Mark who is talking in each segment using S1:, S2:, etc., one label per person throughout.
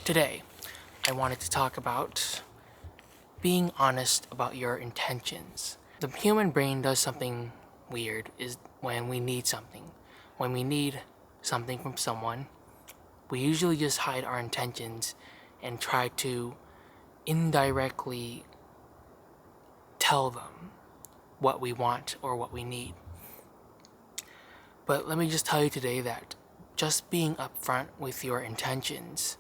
S1: Today, I wanted to talk about being honest about your intentions. The human brain does something weird is when we need something. When we need something from someone, we usually just hide our intentions and try to indirectly tell them what we want or what we need. But let me just tell you today that just being upfront with your intentions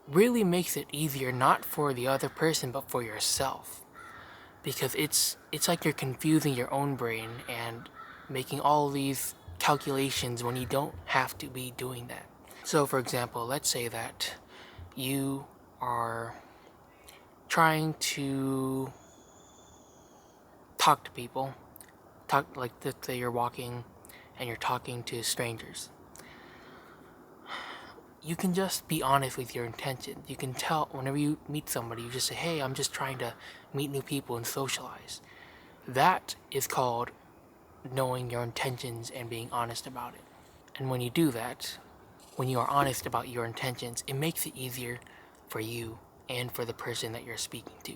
S1: really makes it easier, not for the other person but for yourself, because it's like you're confusing your own brain and making all these calculations when you don't have to be doing that. So for example, let's say that you are trying to talk to people, let's say you're walking and you're talking to strangers. You can just be honest with your intention. You can tell whenever you meet somebody, you just say, hey, I'm just trying to meet new people and socialize. That is called knowing your intentions and being honest about it. And when you do that, when you are honest about your intentions, it makes it easier for you and for the person that you're speaking to.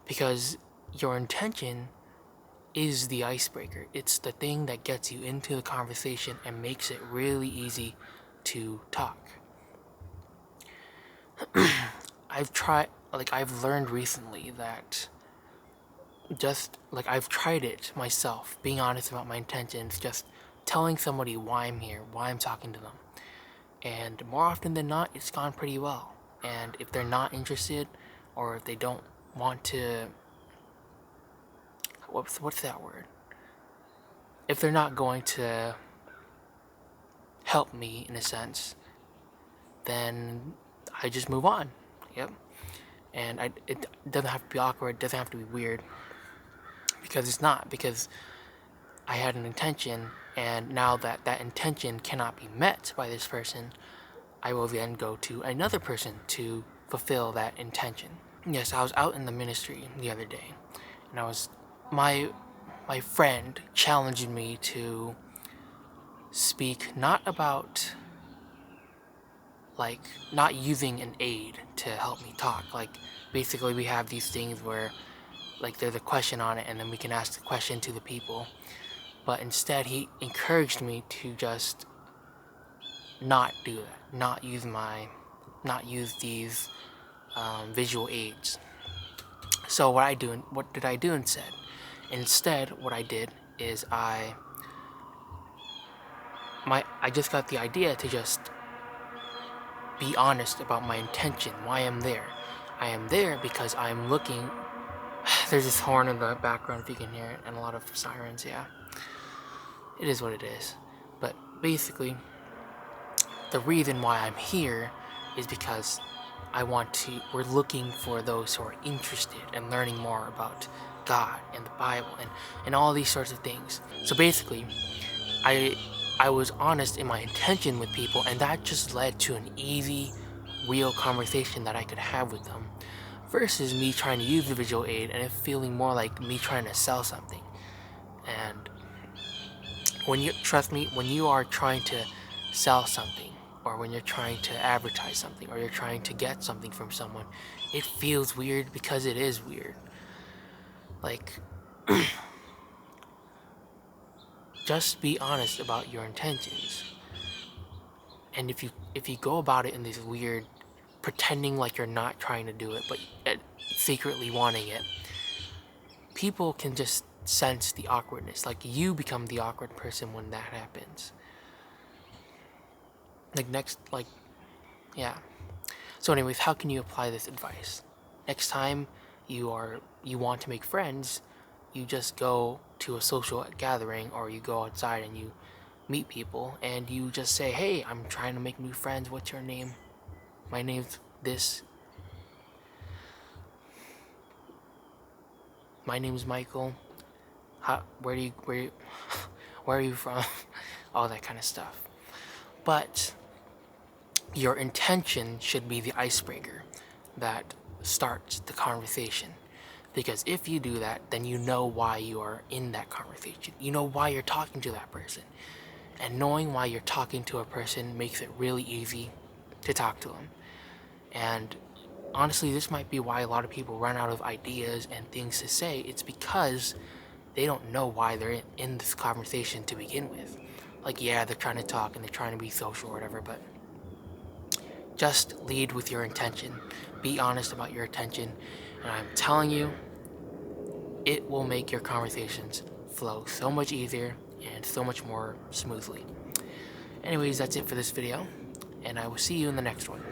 S1: Because your intention is the icebreaker. It's the thing that gets you into the conversation and makes it really easy to talk. I've learned recently that I've tried it myself, being honest about my intentions, just telling somebody why I'm here, why I'm talking to them. And more often than not, it's gone pretty well. And if they're not interested, or if they don't want to, what's that word? If they're not going to help me in a sense, then I just move on. Yep. And it doesn't have to be awkward, it doesn't have to be weird, because it's not, because I had an intention, and now that that intention cannot be met by this person, I will then go to another person to fulfill that intention. Yes, I was out in the ministry the other day, and my friend challenged me to speak not about not using an aid to help me talk. Basically we have these things where there's a question on it and then we can ask the question to the people. But instead he encouraged me to just not do that, not use these visual aids. So what did I do instead? Instead, what I did is I just got the idea to just be honest about my intention, why I'm there. I am there because I'm looking. There's this horn in the background if you can hear it, and a lot of sirens, yeah. It is what it is. But basically, the reason why I'm here is because we're looking for those who are interested in learning more about God and the Bible and all these sorts of things. So basically, I was honest in my intention with people, and that just led to an easy, real conversation that I could have with them, versus me trying to use the visual aid and it feeling more like me trying to sell something. And trust me, when you are trying to sell something, or when you're trying to advertise something, or you're trying to get something from someone, it feels weird because it is weird. Just be honest about your intentions. And if you go about it in this weird, pretending like you're not trying to do it, but secretly wanting it, people can just sense the awkwardness. You become the awkward person when that happens. Yeah. So anyways, how can you apply this advice? Next time you want to make friends, you just go to a social gathering, or you go outside and you meet people and you just say, hey, I'm trying to make new friends. What's your name? My name's this. My name's Michael. Where are you from? All that kind of stuff. But your intention should be the icebreaker that starts the conversation. Because if you do that, then you know why you are in that conversation. You know why you're talking to that person. And knowing why you're talking to a person makes it really easy to talk to them. And honestly, this might be why a lot of people run out of ideas and things to say. It's because they don't know why they're in this conversation to begin with. Like, yeah, they're trying to talk and they're trying to be social or whatever, but just lead with your intention. Be honest about your intention. And I'm telling you, it will make your conversations flow so much easier and so much more smoothly. Anyways, that's it for this video, and I will see you in the next one.